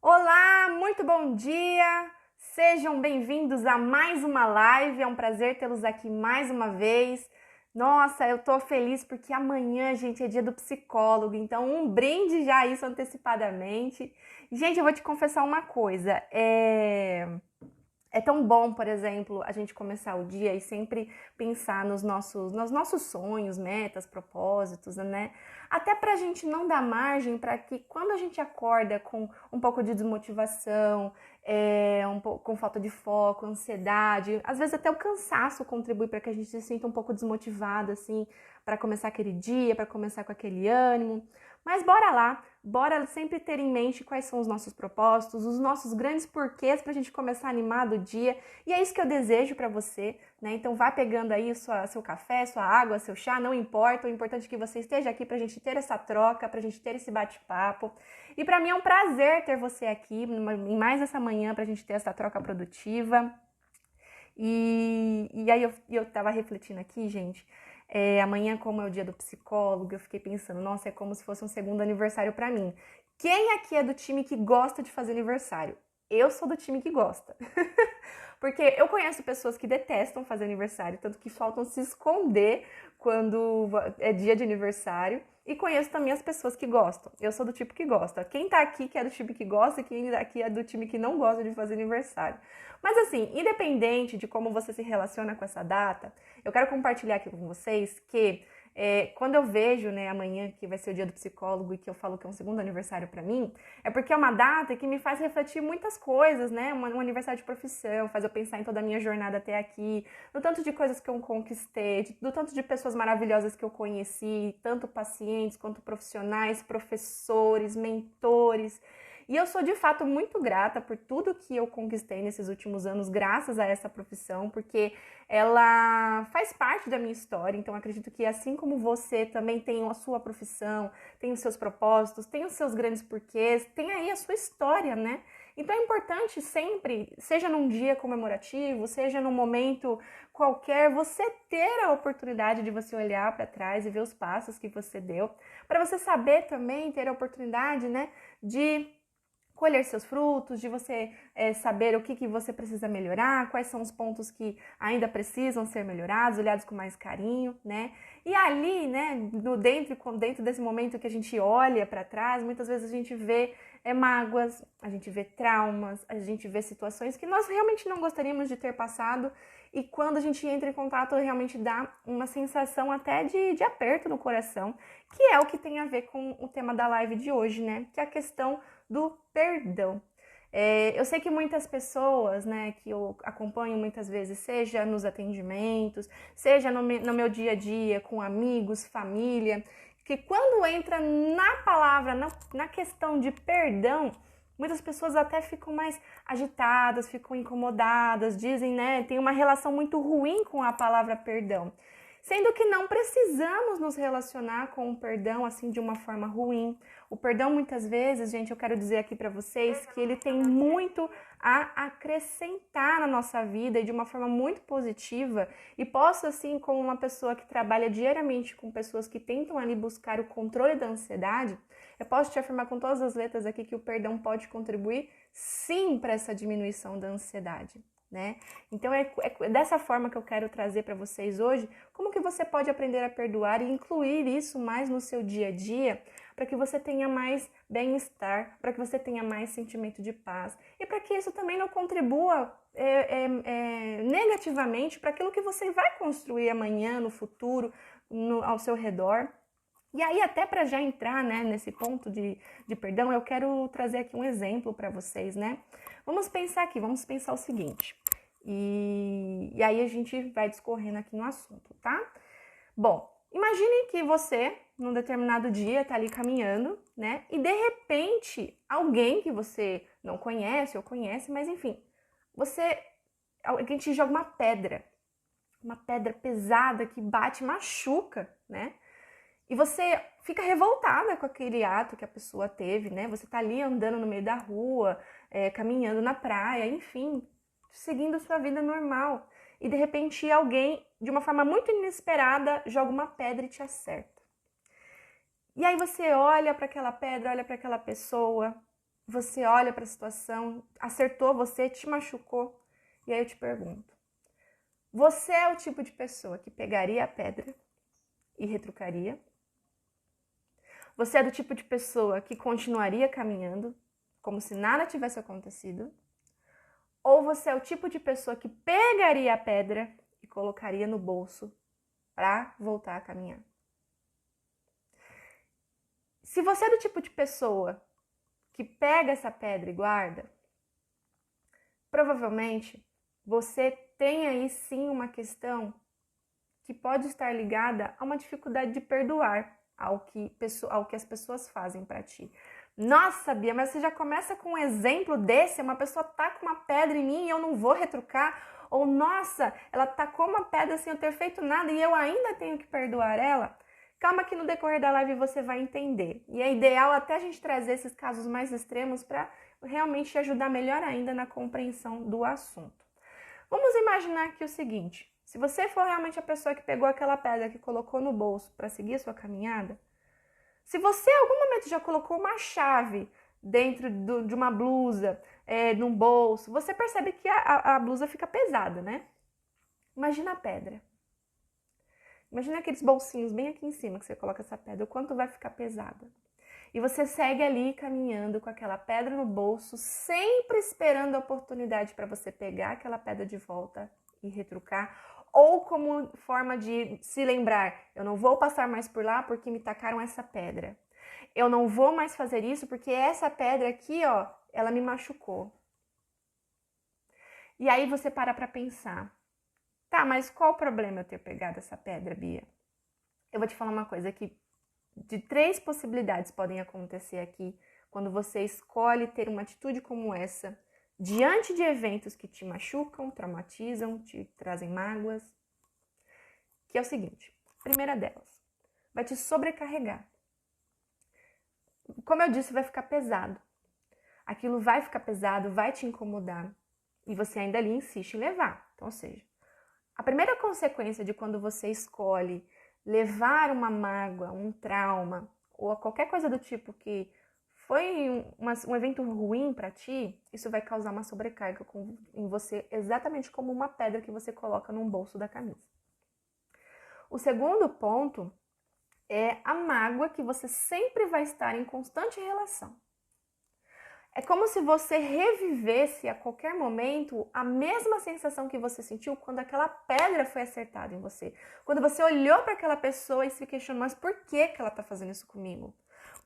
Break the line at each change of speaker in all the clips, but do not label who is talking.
Olá, muito bom dia! Sejam bem-vindos a mais uma live, é um prazer tê-los aqui mais uma vez. Nossa, eu tô feliz porque amanhã, gente, é dia do psicólogo, então um brinde já isso antecipadamente. Gente, eu vou te confessar uma coisa, É tão bom, por exemplo, a gente começar o dia e sempre pensar nos nossos sonhos, metas, propósitos, né? Até pra gente não dar margem para que quando a gente acorda com um pouco de desmotivação, com falta de foco, ansiedade, às vezes até o cansaço contribui para que a gente se sinta um pouco desmotivado, assim, para começar aquele dia, para começar com aquele ânimo. Mas bora lá! Bora sempre ter em mente quais são os nossos propósitos, os nossos grandes porquês para a gente começar animado o dia. E é isso que eu desejo para você, né? Então vá pegando aí seu café, sua água, seu chá, não importa. O importante é que você esteja aqui para a gente ter essa troca, para a gente ter esse bate-papo. E para mim é um prazer ter você aqui em mais essa manhã para a gente ter essa troca produtiva. E aí eu tava refletindo aqui, gente. Amanhã, como é o dia do psicólogo, eu fiquei pensando, nossa, é como se fosse um segundo aniversário pra mim. Quem aqui é do time que gosta de fazer aniversário? Eu sou do time que gosta. Porque eu conheço pessoas que detestam fazer aniversário, tanto que faltam se esconder quando é dia de aniversário. E conheço também as pessoas que gostam. Eu sou do tipo que gosta. Quem tá aqui que é do time que gosta e quem aqui é do time que não gosta de fazer aniversário. Mas assim, independente de como você se relaciona com essa data, eu quero compartilhar aqui com vocês que quando eu vejo, né, amanhã que vai ser o dia do psicólogo e que eu falo que é um segundo aniversário pra mim, é porque é uma data que me faz refletir muitas coisas, né? Um aniversário de profissão, faz eu pensar em toda a minha jornada até aqui, no tanto de coisas que eu conquistei, do tanto de pessoas maravilhosas que eu conheci, tanto pacientes quanto profissionais, professores, mentores. E eu sou de fato muito grata por tudo que eu conquistei nesses últimos anos, graças a essa profissão, porque ela faz parte da minha história. Então acredito que assim como você também tem a sua profissão, tem os seus propósitos, tem os seus grandes porquês, tem aí a sua história, né? Então é importante sempre, seja num dia comemorativo, seja num momento qualquer, você ter a oportunidade de você olhar para trás e ver os passos que você deu, para você saber também ter a oportunidade, né, de colher seus frutos, de você saber o que você precisa melhorar, quais são os pontos que ainda precisam ser melhorados, olhados com mais carinho, né? E ali, né, dentro desse momento que a gente olha para trás, muitas vezes a gente vê mágoas, a gente vê traumas, a gente vê situações que nós realmente não gostaríamos de ter passado, e quando a gente entra em contato realmente dá uma sensação até de aperto no coração, que é o que tem a ver com o tema da live de hoje, né? Que é a questão do perdão. Eu sei que muitas pessoas, né, que eu acompanho muitas vezes, seja nos atendimentos, seja no meu dia a dia, com amigos, família, que quando entra na palavra, na questão de perdão, muitas pessoas até ficam mais agitadas, ficam incomodadas, dizem, né, tem uma relação muito ruim com a palavra perdão. Sendo que não precisamos nos relacionar com o perdão assim de uma forma ruim. O perdão muitas vezes, gente, eu quero dizer aqui para vocês que ele tem muito a acrescentar na nossa vida e de uma forma muito positiva. E posso assim, como uma pessoa que trabalha diariamente com pessoas que tentam ali buscar o controle da ansiedade, eu posso te afirmar com todas as letras aqui que o perdão pode contribuir sim para essa diminuição da ansiedade. Né? Então é dessa forma que eu quero trazer para vocês hoje como que você pode aprender a perdoar e incluir isso mais no seu dia a dia para que você tenha mais bem-estar, para que você tenha mais sentimento de paz e para que isso também não contribua negativamente para aquilo que você vai construir amanhã, no futuro, ao seu redor. E aí, até para já entrar, né, nesse ponto de perdão, eu quero trazer aqui um exemplo para vocês, né? Vamos pensar o seguinte, e aí a gente vai discorrendo aqui no assunto, tá? Bom, imagine que você, num determinado dia, tá ali caminhando, né? E de repente, alguém que você não conhece ou conhece, mas enfim, alguém te joga uma pedra pesada que bate, machuca, né? E você fica revoltada com aquele ato que a pessoa teve, né? Você tá ali andando no meio da rua, caminhando na praia, enfim, seguindo sua vida normal. E de repente alguém, de uma forma muito inesperada, joga uma pedra e te acerta. E aí você olha para aquela pedra, olha para aquela pessoa você olha para a situação, acertou você, te machucou, e aí eu te pergunto, você é o tipo de pessoa que pegaria a pedra e retrucaria? Você é do tipo de pessoa que continuaria caminhando, como se nada tivesse acontecido? Ou você é o tipo de pessoa que pegaria a pedra e colocaria no bolso para voltar a caminhar? Se você é do tipo de pessoa que pega essa pedra e guarda, provavelmente você tem aí sim uma questão que pode estar ligada a uma dificuldade de perdoar ao que as pessoas fazem para ti. Nossa, Bia, mas você já começa com um exemplo desse, uma pessoa taca uma pedra em mim e eu não vou retrucar, ou nossa, ela tacou uma pedra sem eu ter feito nada e eu ainda tenho que perdoar ela. Calma que no decorrer da live você vai entender. E é ideal até a gente trazer esses casos mais extremos para realmente ajudar melhor ainda na compreensão do assunto. Vamos imaginar aqui o seguinte, se você for realmente a pessoa que pegou aquela pedra que colocou no bolso para seguir a sua caminhada, se você em algum momento já colocou uma chave dentro de uma blusa, num bolso, você percebe que a blusa fica pesada, né? Imagina a pedra. Imagina aqueles bolsinhos bem aqui em cima que você coloca essa pedra, o quanto vai ficar pesada. E você segue ali caminhando com aquela pedra no bolso, sempre esperando a oportunidade para você pegar aquela pedra de volta e retrucar, ou como forma de se lembrar, eu não vou passar mais por lá porque me tacaram essa pedra. Eu não vou mais fazer isso porque essa pedra aqui, ó, ela me machucou. E aí você para pensar, tá, mas qual o problema eu ter pegado essa pedra, Bia? Eu vou te falar uma coisa que de 3 possibilidades podem acontecer aqui quando você escolhe ter uma atitude como essa diante de eventos que te machucam, traumatizam, te trazem mágoas. Que é o seguinte, a primeira delas, vai te sobrecarregar. Como eu disse, vai ficar pesado. Aquilo vai ficar pesado, vai te incomodar e você ainda ali insiste em levar. Então, ou seja, a primeira consequência de quando você escolhe levar uma mágoa, um trauma ou qualquer coisa do tipo que foi um evento ruim para ti, isso vai causar uma sobrecarga em você, exatamente como uma pedra que você coloca num bolso da camisa. O segundo ponto é a mágoa que você sempre vai estar em constante relação. É como se você revivesse a qualquer momento a mesma sensação que você sentiu quando aquela pedra foi acertada em você. Quando você olhou para aquela pessoa e se questionou, mas por que ela está fazendo isso comigo?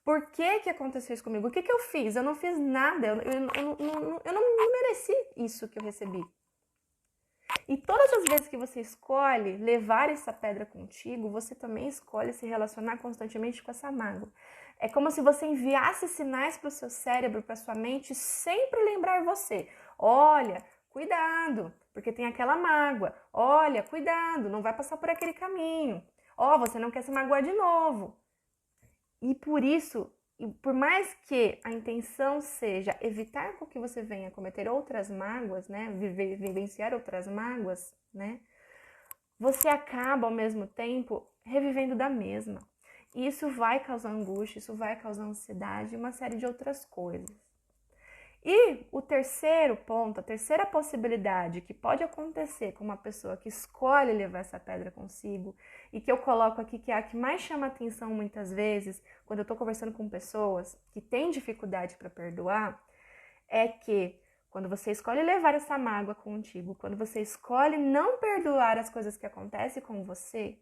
Por que aconteceu isso comigo? O que eu fiz? Eu não fiz nada, eu não mereci isso que eu recebi. E todas as vezes que você escolhe levar essa pedra contigo, você também escolhe se relacionar constantemente com essa mágoa. É como se você enviasse sinais para o seu cérebro, para sua mente, sempre lembrar você. Olha, cuidado, porque tem aquela mágoa. Olha, cuidado, não vai passar por aquele caminho. Ó, você não quer se magoar de novo. E por isso, por mais que a intenção seja evitar com que você venha cometer outras mágoas, né, vivenciar outras mágoas, né, você acaba ao mesmo tempo revivendo da mesma. E isso vai causar angústia, isso vai causar ansiedade e uma série de outras coisas. E o terceiro ponto, a terceira possibilidade que pode acontecer com uma pessoa que escolhe levar essa pedra consigo e que eu coloco aqui que é a que mais chama atenção muitas vezes quando eu estou conversando com pessoas que têm dificuldade para perdoar, é que quando você escolhe levar essa mágoa contigo, quando você escolhe não perdoar as coisas que acontecem com você,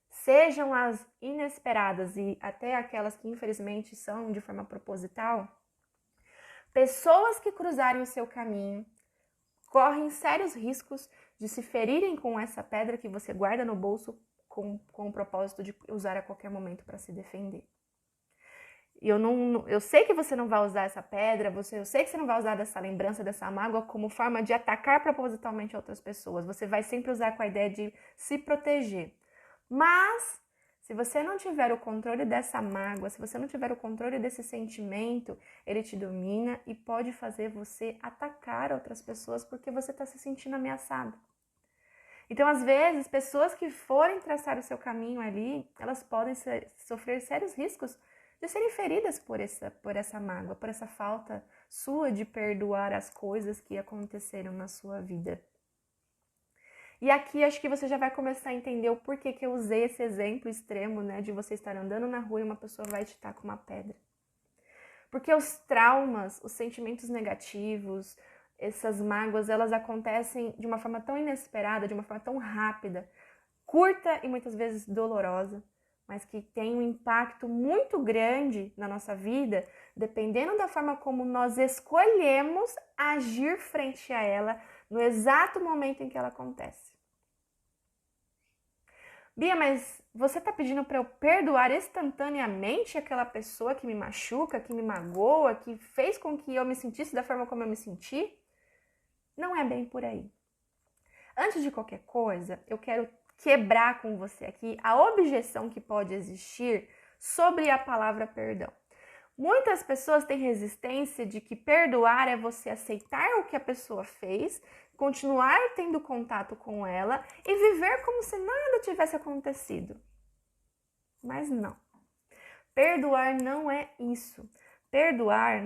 sejam as inesperadas e até aquelas que infelizmente são de forma proposital, pessoas que cruzarem o seu caminho correm sérios riscos de se ferirem com essa pedra que você guarda no bolso com o propósito de usar a qualquer momento para se defender. Eu sei que você não vai usar essa pedra, eu sei que você não vai usar dessa lembrança, dessa mágoa como forma de atacar propositalmente outras pessoas. Você vai sempre usar com a ideia de se proteger. Mas se você não tiver o controle dessa mágoa, se você não tiver o controle desse sentimento, ele te domina e pode fazer você atacar outras pessoas porque você está se sentindo ameaçado. Então, às vezes, pessoas que forem traçar o seu caminho ali, elas podem sofrer sérios riscos de serem feridas por essa mágoa, por essa falta sua de perdoar as coisas que aconteceram na sua vida. E aqui acho que você já vai começar a entender o porquê que eu usei esse exemplo extremo, né, de você estar andando na rua e uma pessoa vai te tacar uma pedra. Porque os traumas, os sentimentos negativos, essas mágoas, elas acontecem de uma forma tão inesperada, de uma forma tão rápida, curta e muitas vezes dolorosa, mas que tem um impacto muito grande na nossa vida, dependendo da forma como nós escolhemos agir frente a ela no exato momento em que ela acontece. Bia, mas você está pedindo para eu perdoar instantaneamente aquela pessoa que me machuca, que me magoa, que fez com que eu me sentisse da forma como eu me senti? Não é bem por aí. Antes de qualquer coisa, eu quero quebrar com você aqui a objeção que pode existir sobre a palavra perdão. Muitas pessoas têm resistência de que perdoar é você aceitar o que a pessoa fez, continuar tendo contato com ela e viver como se nada tivesse acontecido. Mas não. Perdoar não é isso. Perdoar,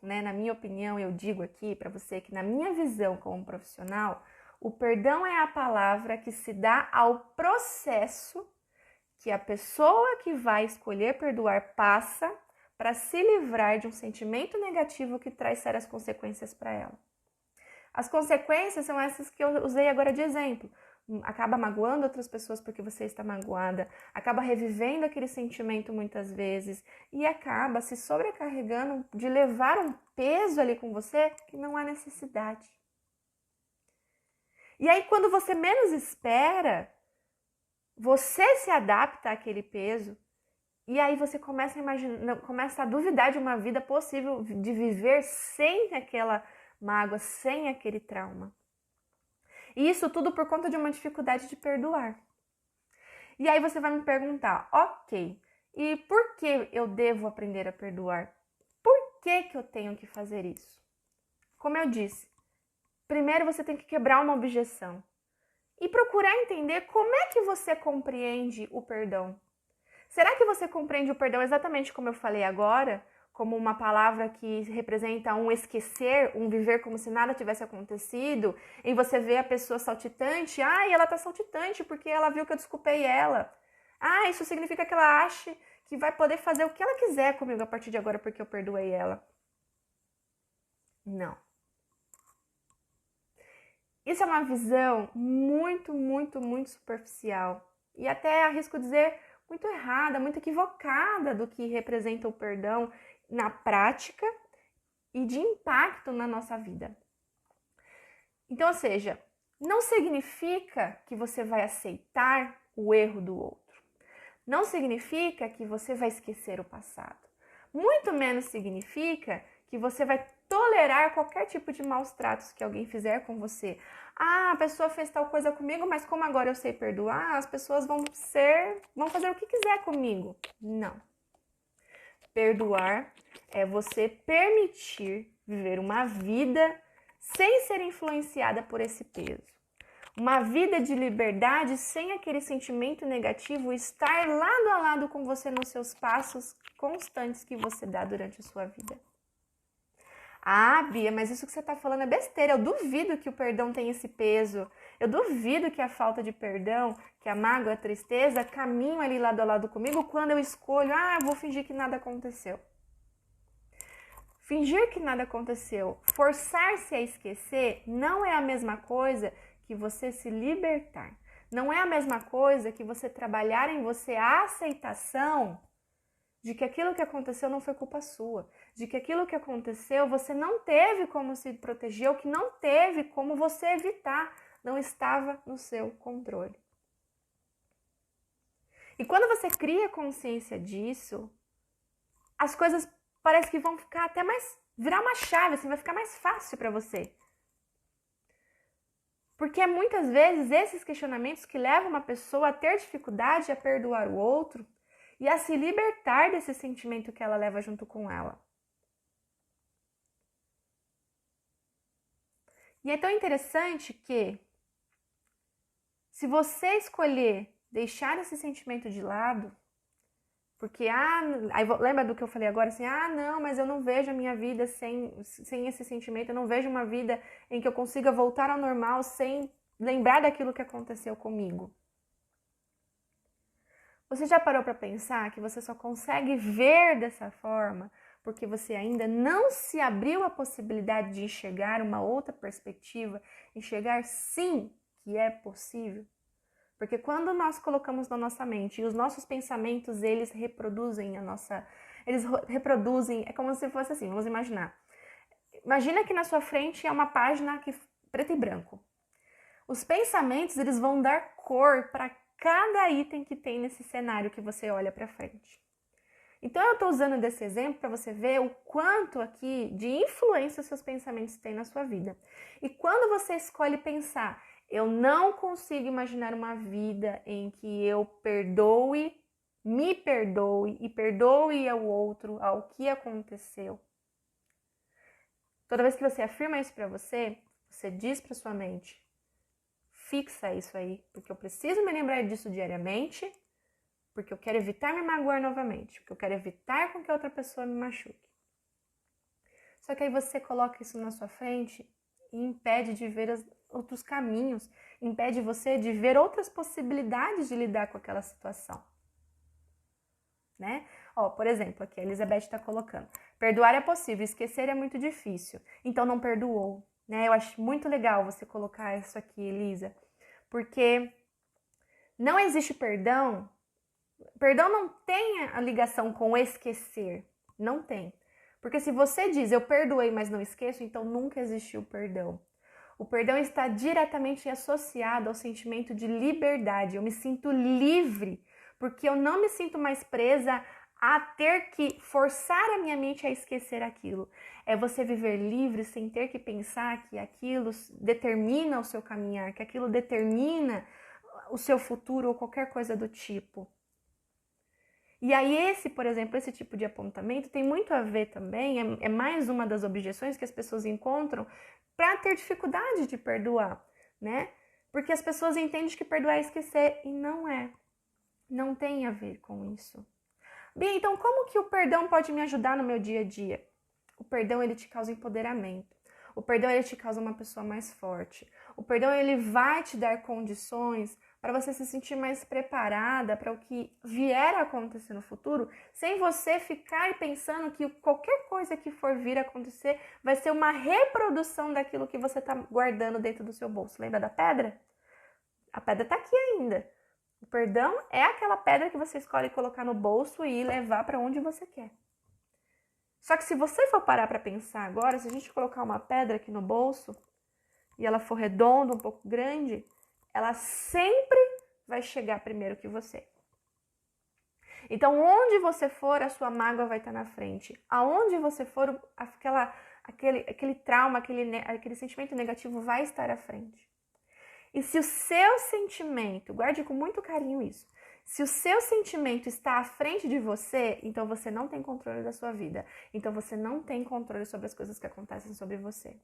na minha opinião, eu digo aqui para você que na minha visão como profissional, o perdão é a palavra que se dá ao processo que a pessoa que vai escolher perdoar passa para se livrar de um sentimento negativo que traz sérias consequências para ela. As consequências são essas que eu usei agora de exemplo. Acaba magoando outras pessoas porque você está magoada, acaba revivendo aquele sentimento muitas vezes e acaba se sobrecarregando de levar um peso ali com você que não há necessidade. E aí, quando você menos espera, você se adapta àquele peso e aí você começa a duvidar de uma vida possível de viver sem aquela mágoa, sem aquele trauma. E isso tudo por conta de uma dificuldade de perdoar. E aí você vai me perguntar, ok, e por que eu devo aprender a perdoar? Por que eu tenho que fazer isso? Como eu disse, primeiro você tem que quebrar uma objeção e procurar entender como é que você compreende o perdão. Será que você compreende o perdão exatamente como eu falei agora? Como uma palavra que representa um esquecer, um viver como se nada tivesse acontecido, em você ver a pessoa saltitante, ela tá saltitante porque ela viu que eu desculpei ela. Isso significa que ela acha que vai poder fazer o que ela quiser comigo a partir de agora porque eu perdoei ela. Não. Isso é uma visão muito, muito, muito superficial e até arrisco dizer muito errada, muito equivocada do que representa o perdão na prática e de impacto na nossa vida. Então, ou seja, não significa que você vai aceitar o erro do outro. Não significa que você vai esquecer o passado. Muito menos significa que você vai tolerar qualquer tipo de maus tratos que alguém fizer com você. A pessoa fez tal coisa comigo, mas como agora eu sei perdoar, as pessoas vão fazer o que quiser comigo. Não. Perdoar é você permitir viver uma vida sem ser influenciada por esse peso. Uma vida de liberdade sem aquele sentimento negativo estar lado a lado com você nos seus passos constantes que você dá durante a sua vida. Bia, mas isso que você está falando é besteira. Eu duvido que o perdão tenha esse peso. Eu duvido que a falta de perdão, que a mágoa, a tristeza, caminham ali lado a lado comigo quando eu escolho, eu vou fingir que nada aconteceu. Fingir que nada aconteceu, forçar-se a esquecer, não é a mesma coisa que você se libertar. Não é a mesma coisa que você trabalhar em você a aceitação de que aquilo que aconteceu não foi culpa sua, de que aquilo que aconteceu você não teve como se proteger, ou que não teve como você evitar, não estava no seu controle. E quando você cria consciência disso, as coisas parece que vão ficar até virar uma chave, assim, vai ficar mais fácil para você. Porque é muitas vezes esses questionamentos que levam uma pessoa a ter dificuldade a perdoar o outro e a se libertar desse sentimento que ela leva junto com ela. E é tão interessante que, se você escolher deixar esse sentimento de lado, Porque, lembra do que eu falei agora, assim, não, mas eu não vejo a minha vida sem esse sentimento, eu não vejo uma vida em que eu consiga voltar ao normal sem lembrar daquilo que aconteceu comigo. Você já parou para pensar que você só consegue ver dessa forma porque você ainda não se abriu a possibilidade de enxergar uma outra perspectiva, enxergar sim que é possível? Porque quando nós colocamos na nossa mente e os nossos pensamentos, eles reproduzem é como se fosse assim, vamos imaginar. Imagina que na sua frente é uma página preto e branco. Os pensamentos, eles vão dar cor para cada item que tem nesse cenário que você olha para frente. Então eu estou usando desse exemplo para você ver o quanto aqui de influência os seus pensamentos têm na sua vida. E quando você escolhe pensar, eu não consigo imaginar uma vida em que eu me perdoe e perdoe ao outro, ao que aconteceu. Toda vez que você afirma isso para você, você diz para sua mente, fixa isso aí, porque eu preciso me lembrar disso diariamente, porque eu quero evitar me magoar novamente, porque eu quero evitar com que outra pessoa me machuque. Só que aí você coloca isso na sua frente e impede de ver outros caminhos, impede você de ver outras possibilidades de lidar com aquela situação. Né? Por exemplo, aqui a Elizabeth está colocando, perdoar é possível, esquecer é muito difícil, então não perdoou. Né? Eu acho muito legal você colocar isso aqui, Elisa, porque não existe perdão. Perdão não tem a ligação com esquecer, não tem. Porque se você diz eu perdoei, mas não esqueço, então nunca existiu perdão. O perdão está diretamente associado ao sentimento de liberdade. Eu me sinto livre, porque eu não me sinto mais presa a ter que forçar a minha mente a esquecer aquilo. É você viver livre sem ter que pensar que aquilo determina o seu caminhar, que aquilo determina o seu futuro ou qualquer coisa do tipo. E aí por exemplo, esse tipo de apontamento tem muito a ver também, é mais uma das objeções que as pessoas encontram para ter dificuldade de perdoar, né? Porque as pessoas entendem que perdoar é esquecer e não é. Não tem a ver com isso. Bia, então como que o perdão pode me ajudar no meu dia a dia? O perdão, ele te causa empoderamento. O perdão, ele te causa uma pessoa mais forte. O perdão, ele vai te dar condições para você se sentir mais preparada para o que vier a acontecer no futuro, sem você ficar pensando que qualquer coisa que for vir a acontecer vai ser uma reprodução daquilo que você está guardando dentro do seu bolso. Lembra da pedra? A pedra está aqui ainda. O perdão é aquela pedra que você escolhe colocar no bolso e levar para onde você quer. Só que se você for parar para pensar agora, se a gente colocar uma pedra aqui no bolso e ela for redonda, um pouco grande, ela sempre vai chegar primeiro que você. Então, onde você for, a sua mágoa vai estar na frente. Aonde você for, aquele trauma, aquele sentimento negativo vai estar à frente. E se o seu sentimento, guarde com muito carinho isso, se o seu sentimento está à frente de você, então você não tem controle da sua vida. Então você não tem controle sobre as coisas que acontecem sobre você.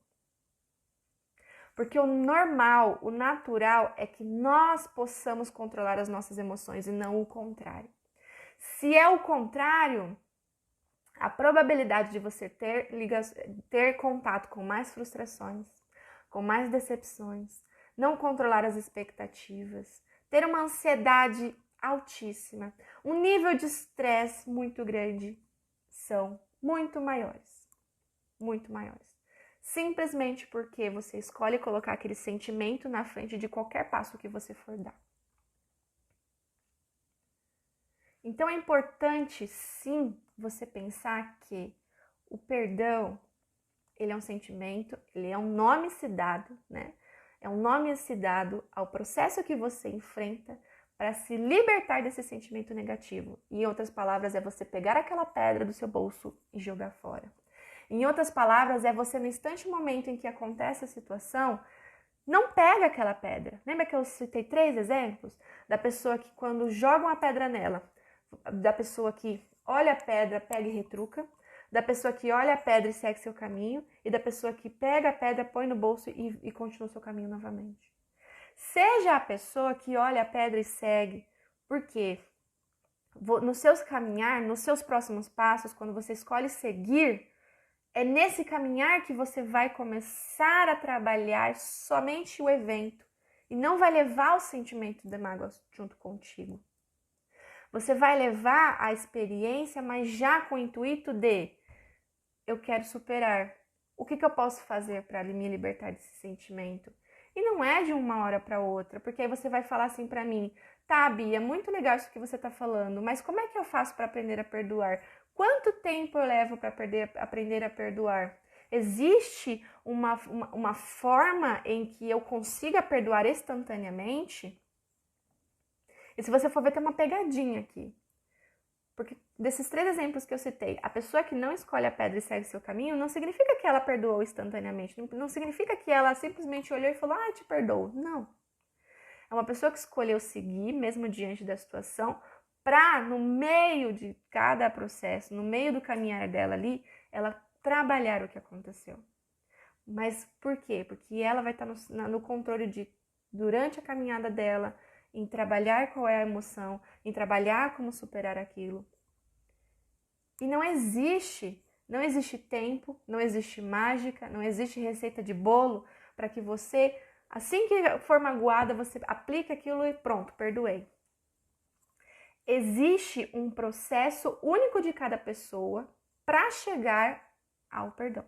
Porque o normal, o natural é que nós possamos controlar as nossas emoções e não o contrário. Se é o contrário, a probabilidade de você ter contato com mais frustrações, com mais decepções, não controlar as expectativas, ter uma ansiedade altíssima, um nível de estresse muito grande, são muito maiores. Muito maiores. Simplesmente porque você escolhe colocar aquele sentimento na frente de qualquer passo que você for dar. Então é importante, sim, você pensar que o perdão, ele é um sentimento, ele é um nome se dado, né? É um nome se dado ao processo que você enfrenta para se libertar desse sentimento negativo. Em outras palavras, é você pegar aquela pedra do seu bolso e jogar fora. Em outras palavras, é você no instante momento em que acontece a situação, não pega aquela pedra. Lembra que eu citei 3 exemplos? Da pessoa que quando joga uma pedra nela, da pessoa que olha a pedra, pega e retruca, da pessoa que olha a pedra e segue seu caminho, e da pessoa que pega a pedra, põe no bolso e continua o seu caminho novamente. Seja a pessoa que olha a pedra e segue. Por quê? nos seus caminhar, nos seus próximos passos, quando você escolhe seguir, é nesse caminhar que você vai começar a trabalhar somente o evento e não vai levar o sentimento de mágoa junto contigo. Você vai levar a experiência, mas já com o intuito de eu quero superar. O que eu posso fazer para me libertar desse sentimento? E não é de uma hora para outra, porque aí você vai falar assim para mim, tá, Bia, muito legal isso que você tá falando, mas como é que eu faço para aprender a perdoar? Quanto tempo eu levo para aprender a perdoar? Existe uma forma em que eu consiga perdoar instantaneamente? E se você for ver, tem uma pegadinha aqui. Porque desses 3 exemplos que eu citei, a pessoa que não escolhe a pedra e segue seu caminho, não significa que ela perdoou instantaneamente. Não significa que ela simplesmente olhou e falou, te perdoo. Não. É uma pessoa que escolheu seguir, mesmo diante da situação, para, no meio de cada processo, no meio do caminhar dela ali, ela trabalhar o que aconteceu. Mas por quê? Porque ela vai estar no controle de, durante a caminhada dela, em trabalhar qual é a emoção, em trabalhar como superar aquilo. E não existe tempo, não existe mágica, não existe receita de bolo para que você, assim que for magoada, você aplique aquilo e pronto, perdoei. Existe um processo único de cada pessoa para chegar ao perdão.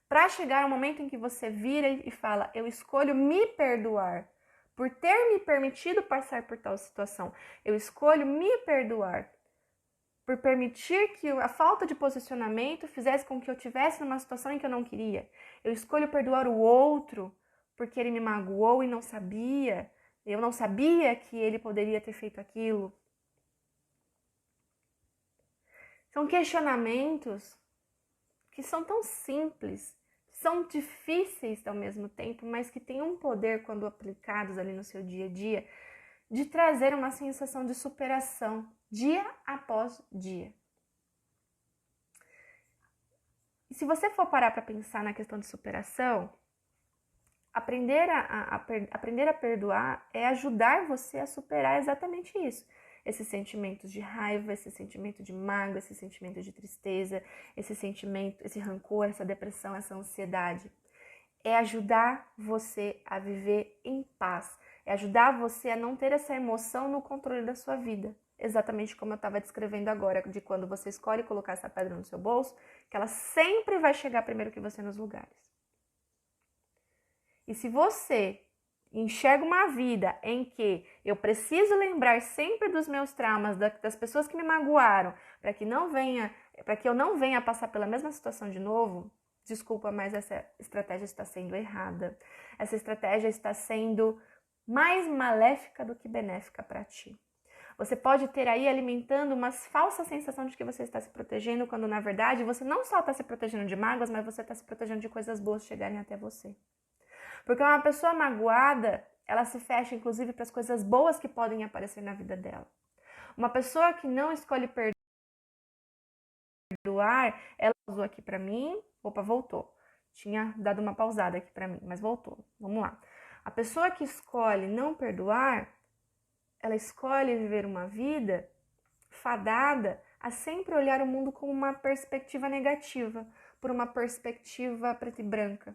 Para chegar ao momento em que você vira e fala, eu escolho me perdoar por ter me permitido passar por tal situação. Eu escolho me perdoar por permitir que a falta de posicionamento fizesse com que eu tivesse numa situação em que eu não queria. Eu escolho perdoar o outro porque ele me magoou e não sabia. Eu não sabia que ele poderia ter feito aquilo. São questionamentos que são tão simples, são difíceis ao mesmo tempo, mas que têm um poder, quando aplicados ali no seu dia a dia, de trazer uma sensação de superação, dia após dia. E se você for parar para pensar na questão de superação, aprender a perdoar é ajudar você a superar exatamente isso. Esses sentimentos de raiva, esse sentimento de mágoa, esse sentimento de tristeza, esse sentimento, esse rancor, essa depressão, essa ansiedade. É ajudar você a viver em paz. É ajudar você a não ter essa emoção no controle da sua vida. Exatamente como eu estava descrevendo agora, de quando você escolhe colocar essa pedra no seu bolso, que ela sempre vai chegar primeiro que você nos lugares. E se você enxerga uma vida em que eu preciso lembrar sempre dos meus traumas, das pessoas que me magoaram, para que eu não venha passar pela mesma situação de novo, desculpa, mas essa estratégia está sendo errada. Essa estratégia está sendo mais maléfica do que benéfica para ti. Você pode ter aí alimentando uma falsa sensação de que você está se protegendo, quando na verdade você não só está se protegendo de mágoas, mas você está se protegendo de coisas boas chegarem até você. Porque uma pessoa magoada, ela se fecha inclusive para as coisas boas que podem aparecer na vida dela. Uma pessoa que não escolhe perdoar, ela pausou aqui para mim, opa, voltou. Tinha dado uma pausada aqui para mim, mas voltou. Vamos lá. A pessoa que escolhe não perdoar, ela escolhe viver uma vida fadada a sempre olhar o mundo com uma perspectiva negativa, por uma perspectiva preta e branca.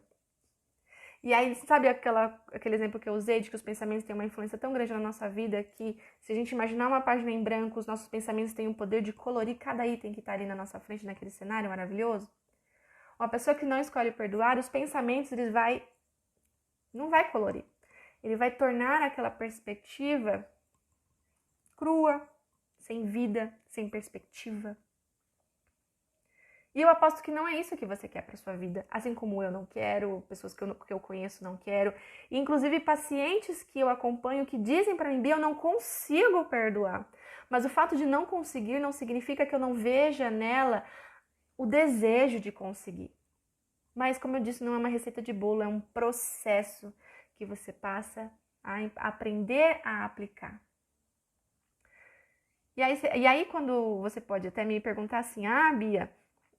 E aí, sabe aquele exemplo que eu usei de que os pensamentos têm uma influência tão grande na nossa vida que se a gente imaginar uma página em branco, os nossos pensamentos têm o poder de colorir cada item que está ali na nossa frente, naquele cenário maravilhoso? Uma pessoa que não escolhe perdoar, os pensamentos, não vai colorir. Ele vai tornar aquela perspectiva crua, sem vida, sem perspectiva. E eu aposto que não é isso que você quer para sua vida, assim como eu não quero, pessoas que eu conheço não quero, e inclusive pacientes que eu acompanho que dizem para mim, Bia, eu não consigo perdoar. Mas o fato de não conseguir não significa que eu não veja nela o desejo de conseguir. Mas, como eu disse, não é uma receita de bolo, é um processo que você passa a aprender a aplicar. E aí quando você pode até me perguntar assim, Bia,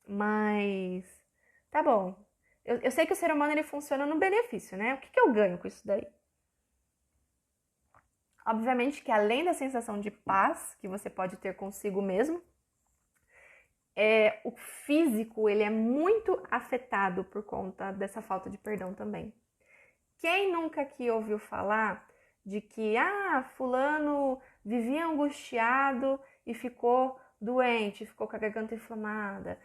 mas tá bom, eu sei que o ser humano ele funciona no benefício, né? O que eu ganho com isso daí? Obviamente que além da sensação de paz que você pode ter consigo mesmo, o físico ele é muito afetado por conta dessa falta de perdão também. Quem nunca aqui ouviu falar de que fulano vivia angustiado e ficou doente, ficou com a garganta inflamada,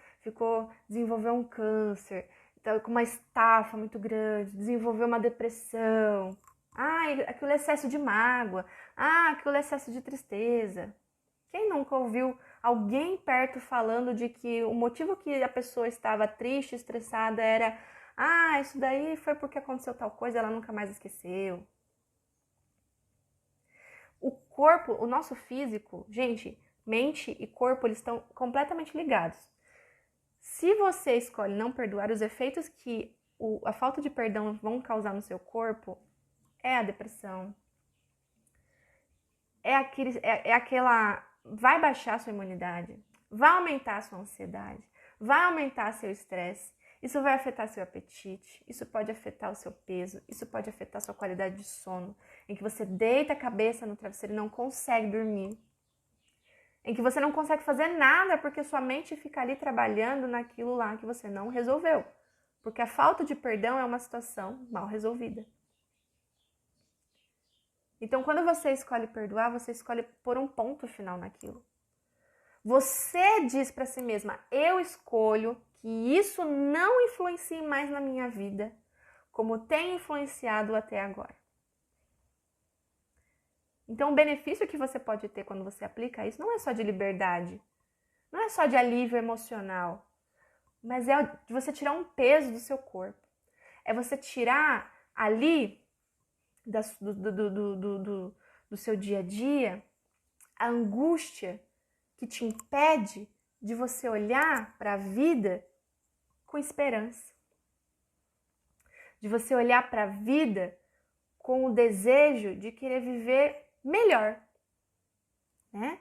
desenvolveu um câncer, com uma estafa muito grande, desenvolveu uma depressão. Aquilo é excesso de mágoa. Aquilo é excesso de tristeza. Quem nunca ouviu alguém perto falando de que o motivo que a pessoa estava triste, estressada era isso daí foi porque aconteceu tal coisa, ela nunca mais esqueceu. O corpo, o nosso físico, gente, mente e corpo, eles estão completamente ligados. Se você escolhe não perdoar, os efeitos que a falta de perdão vão causar no seu corpo é a depressão, vai baixar a sua imunidade, vai aumentar a sua ansiedade, vai aumentar seu estresse, isso vai afetar seu apetite, isso pode afetar o seu peso, isso pode afetar a sua qualidade de sono, em que você deita a cabeça no travesseiro e não consegue dormir, em que você não consegue fazer nada porque sua mente fica ali trabalhando naquilo lá que você não resolveu, porque a falta de perdão é uma situação mal resolvida. Então, quando você escolhe perdoar, você escolhe pôr um ponto final naquilo. Você diz para si mesma, eu escolho que isso não influencie mais na minha vida, como tem influenciado até agora. Então, o benefício que você pode ter quando você aplica isso não é só de liberdade, não é só de alívio emocional, mas é de você tirar um peso do seu corpo. É você tirar ali do seu dia a dia a angústia que te impede de você olhar para a vida com esperança, de você olhar para a vida com o desejo de querer viver melhor, né?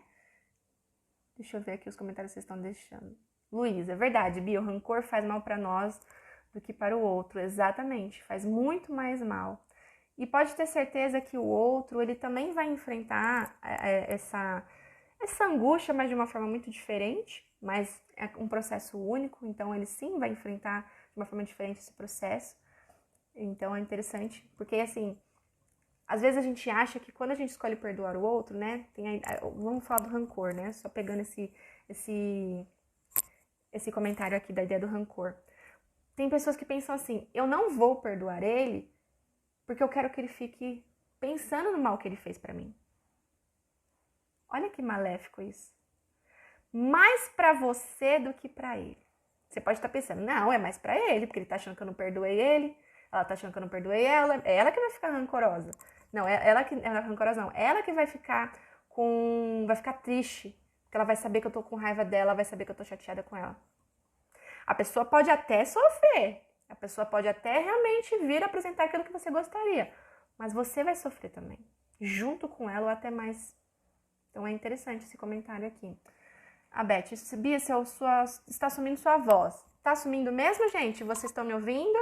Deixa eu ver aqui os comentários que vocês estão deixando. Luiz, é verdade, Bia, o rancor faz mal para nós do que para o outro. Exatamente, faz muito mais mal. E pode ter certeza que o outro, ele também vai enfrentar essa angústia, mas de uma forma muito diferente, mas é um processo único, então ele sim vai enfrentar de uma forma diferente esse processo. Então é interessante, porque assim, às vezes a gente acha que quando a gente escolhe perdoar o outro, né, vamos falar do rancor, né, só pegando esse comentário aqui da ideia do rancor. Tem pessoas que pensam assim, eu não vou perdoar ele porque eu quero que ele fique pensando no mal que ele fez pra mim. Olha que maléfico isso. Mais pra você do que pra ele. Você pode estar pensando, não, é mais pra ele, porque ele tá achando que eu não perdoei ele, ela tá achando que eu não perdoei ela, é ela que vai ficar rancorosa. Não, ela é rancorosa não, ela que vai ficar triste, porque ela vai saber que eu tô com raiva dela, vai saber que eu tô chateada com ela. A pessoa pode até sofrer, a pessoa pode até realmente vir apresentar aquilo que você gostaria, mas você vai sofrer também, junto com ela ou até mais. Então é interessante esse comentário aqui. A Beth, Bia, está assumindo sua voz. Está assumindo mesmo, gente? Vocês estão me ouvindo?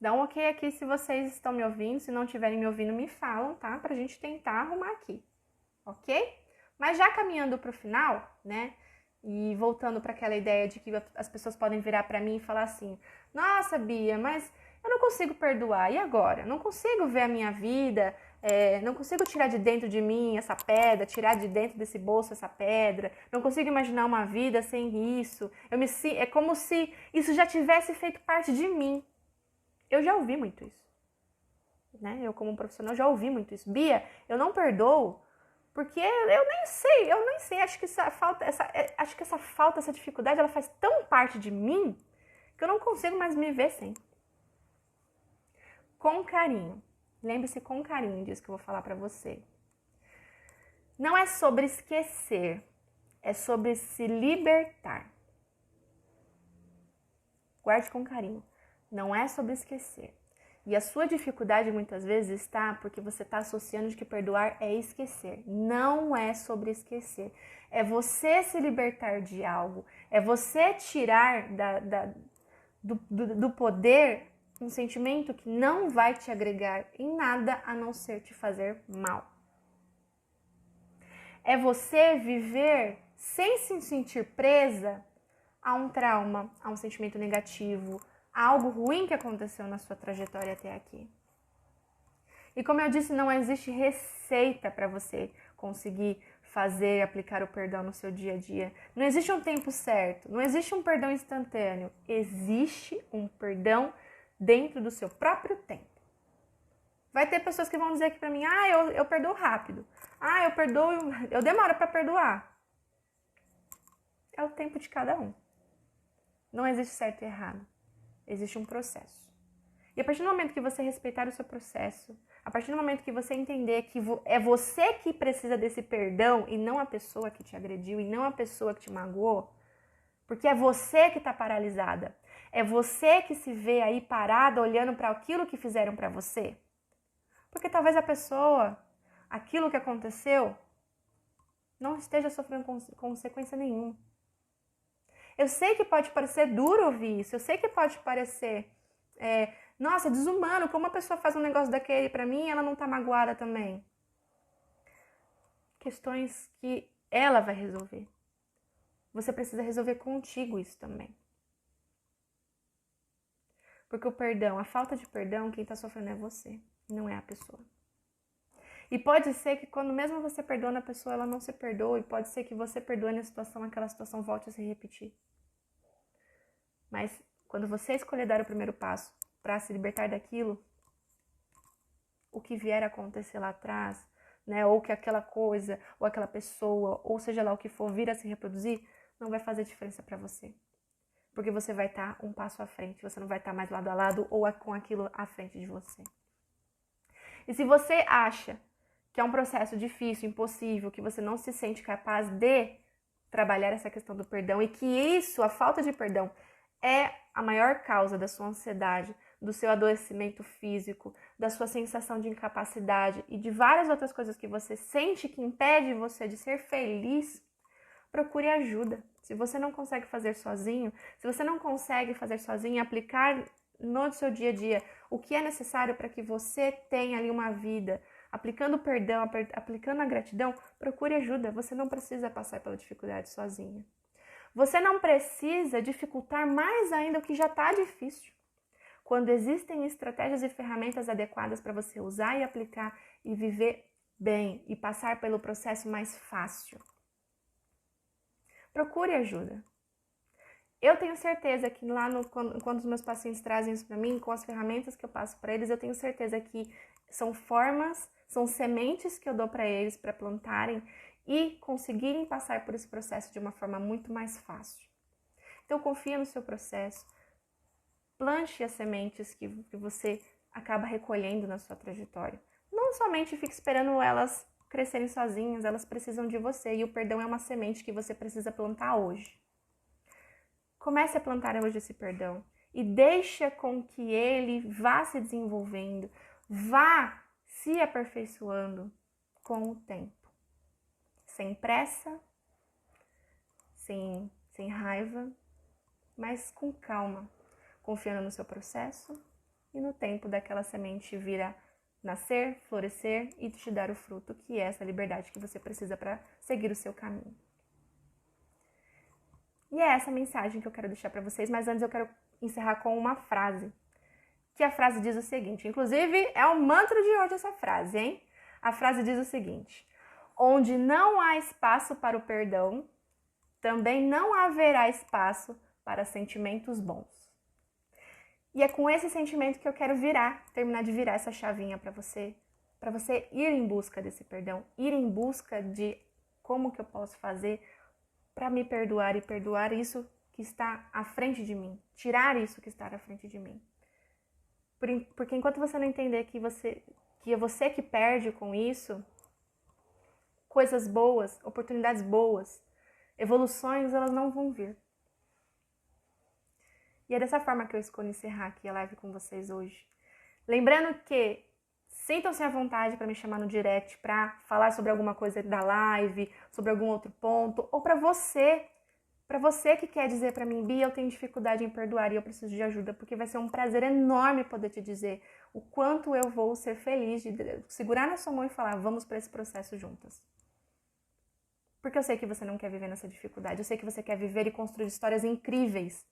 Dá um ok aqui se vocês estão me ouvindo. Se não estiverem me ouvindo, me falam, tá? Pra gente tentar arrumar aqui, ok? Mas já caminhando pro final, né? E voltando para aquela ideia de que as pessoas podem virar para mim e falar assim, nossa, Bia, mas eu não consigo perdoar, e agora? Não consigo ver a minha vida, não consigo tirar de dentro de mim essa pedra, tirar de dentro desse bolso essa pedra, não consigo imaginar uma vida sem isso, é como se isso já tivesse feito parte de mim. Eu já ouvi muito isso, né? Eu como profissional já ouvi muito isso. Bia, eu não perdoo, porque eu nem sei, acho que essa dificuldade, ela faz tão parte de mim, que eu não consigo mais me ver sem. Com carinho, lembre-se com carinho disso que eu vou falar pra você. Não é sobre esquecer, é sobre se libertar. Guarde com carinho, não é sobre esquecer. E a sua dificuldade muitas vezes está porque você está associando de que perdoar é esquecer. Não é sobre esquecer. É você se libertar de algo. É você tirar do poder Um sentimento que não vai te agregar em nada a não ser te fazer mal. É você viver sem se sentir presa a um trauma, a um sentimento negativo, a algo ruim que aconteceu na sua trajetória até aqui. E como eu disse, não existe receita para você conseguir fazer, aplicar o perdão no seu dia a dia. Não existe um tempo certo, não existe um perdão instantâneo. Existe um perdão dentro do seu próprio tempo. Vai ter pessoas que vão dizer aqui pra mim, eu perdoo rápido. Eu demoro pra perdoar. É o tempo de cada um. Não existe certo e errado. Existe um processo. E a partir do momento que você respeitar o seu processo, a partir do momento que você entender que é você que precisa desse perdão e não a pessoa que te agrediu e não a pessoa que te magoou, porque é você que está paralisada, é você que se vê aí parada olhando para aquilo que fizeram para você. Porque talvez a pessoa, aquilo que aconteceu, não esteja sofrendo consequência nenhuma. Eu sei que pode parecer duro ouvir isso, eu sei que pode parecer, nossa, desumano, como uma pessoa faz um negócio daquele pra mim e ela não tá magoada também. Questões que ela vai resolver. Você precisa resolver contigo isso também. Porque o perdão, a falta de perdão, quem tá sofrendo é você, não é a pessoa. E pode ser que quando mesmo você perdoa a pessoa, ela não se perdoa, e pode ser que você perdoe a situação, aquela situação volte a se repetir. Mas quando você escolher dar o primeiro passo para se libertar daquilo, o que vier a acontecer lá atrás, né, ou que aquela coisa, ou aquela pessoa, ou seja lá o que for, vir a se reproduzir, não vai fazer diferença para você. Porque você vai estar um passo à frente, você não vai estar mais lado a lado ou com aquilo à frente de você. E se você acha que é um processo difícil, impossível, que você não se sente capaz de trabalhar essa questão do perdão e que isso, a falta de perdão, é a maior causa da sua ansiedade, do seu adoecimento físico, da sua sensação de incapacidade e de várias outras coisas que você sente que impede você de ser feliz, procure ajuda. Se você não consegue fazer sozinho, se você não consegue fazer sozinho, aplicar no seu dia a dia o que é necessário para que você tenha ali uma vida, aplicando o perdão, aplicando a gratidão, procure ajuda. Você não precisa passar pela dificuldade sozinha. Você não precisa dificultar mais ainda o que já está difícil. Quando existem estratégias e ferramentas adequadas para você usar e aplicar e viver bem e passar pelo processo mais fácil. Procure ajuda. Eu tenho certeza que lá quando os meus pacientes trazem isso para mim, com as ferramentas que eu passo para eles, eu tenho certeza que são formas, são sementes que eu dou para eles para plantarem e conseguirem passar por esse processo de uma forma muito mais fácil. Então, confia no seu processo, plante as sementes que você acaba recolhendo na sua trajetória. Não somente fique esperando elas crescerem sozinhas, elas precisam de você e o perdão é uma semente que você precisa plantar hoje. Comece a plantar hoje esse perdão e deixa com que ele vá se desenvolvendo, vá se aperfeiçoando com o tempo. Sem pressa, sem raiva, mas com calma, confiando no seu processo e no tempo daquela semente vir a nascer, florescer e te dar o fruto, que é essa liberdade que você precisa para seguir o seu caminho. E é essa mensagem que eu quero deixar para vocês, mas antes eu quero encerrar com uma frase, que a frase diz o seguinte, inclusive é o mantra de hoje essa frase, hein? A frase diz o seguinte: onde não há espaço para o perdão, também não haverá espaço para sentimentos bons. E é com esse sentimento que eu quero terminar de virar essa chavinha para você ir em busca desse perdão, ir em busca de como que eu posso fazer para me perdoar e perdoar isso que está à frente de mim, tirar isso que está à frente de mim. Porque enquanto você não entender que é você que perde com isso, coisas boas, oportunidades boas, evoluções, elas não vão vir. E é dessa forma que eu escolhi encerrar aqui a live com vocês hoje. Lembrando que sintam-se à vontade para me chamar no direct para falar sobre alguma coisa da live, sobre algum outro ponto, ou para você Para você que quer dizer para mim, Bia, eu tenho dificuldade em perdoar e eu preciso de ajuda, porque vai ser um prazer enorme poder te dizer o quanto eu vou ser feliz de segurar na sua mão e falar, vamos para esse processo juntas. Porque eu sei que você não quer viver nessa dificuldade, eu sei que você quer viver e construir histórias incríveis.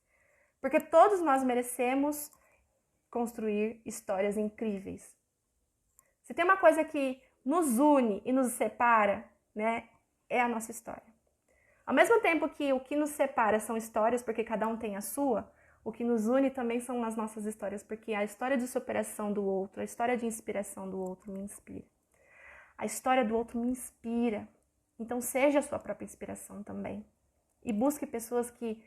Porque todos nós merecemos construir histórias incríveis. Se tem uma coisa que nos une e nos separa, né, é a nossa história. Ao mesmo tempo que o que nos separa são histórias, porque cada um tem a sua, o que nos une também são as nossas histórias, porque a história de superação do outro, a história de inspiração do outro me inspira. A história do outro me inspira. Então seja a sua própria inspiração também. E busque pessoas que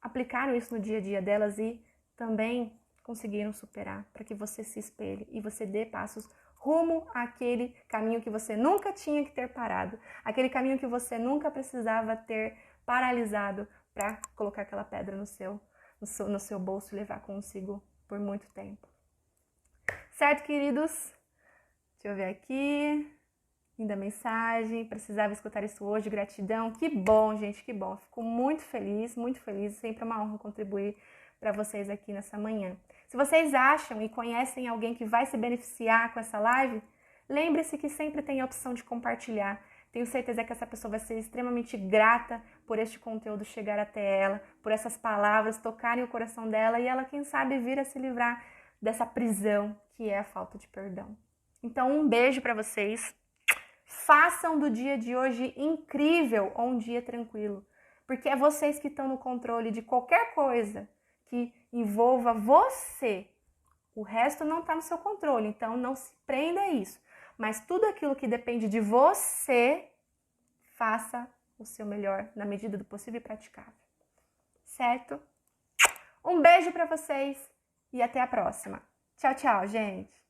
aplicaram isso no dia a dia delas e também conseguiram superar, para que você se espelhe e você dê passos rumo àquele caminho que você nunca tinha que ter parado, aquele caminho que você nunca precisava ter paralisado para colocar aquela pedra no seu bolso e levar consigo por muito tempo. Certo, queridos? Deixa eu ver aqui. Linda mensagem. Precisava escutar isso hoje. Gratidão. Que bom, gente, que bom. Fico muito feliz, muito feliz. Sempre é uma honra contribuir para vocês aqui nessa manhã. Se vocês acham e conhecem alguém que vai se beneficiar com essa live, lembre-se que sempre tem a opção de compartilhar. Tenho certeza que essa pessoa vai ser extremamente grata por este conteúdo chegar até ela, por essas palavras tocarem o coração dela e ela, quem sabe, vir a se livrar dessa prisão que é a falta de perdão. Então, um beijo para vocês. Façam do dia de hoje incrível ou um dia tranquilo, porque é vocês que estão no controle de qualquer coisa que envolva você. O resto não está no seu controle, então não se prenda a isso. Mas tudo aquilo que depende de você, faça o seu melhor na medida do possível e praticável. Certo? Um beijo para vocês e até a próxima. Tchau, tchau, gente!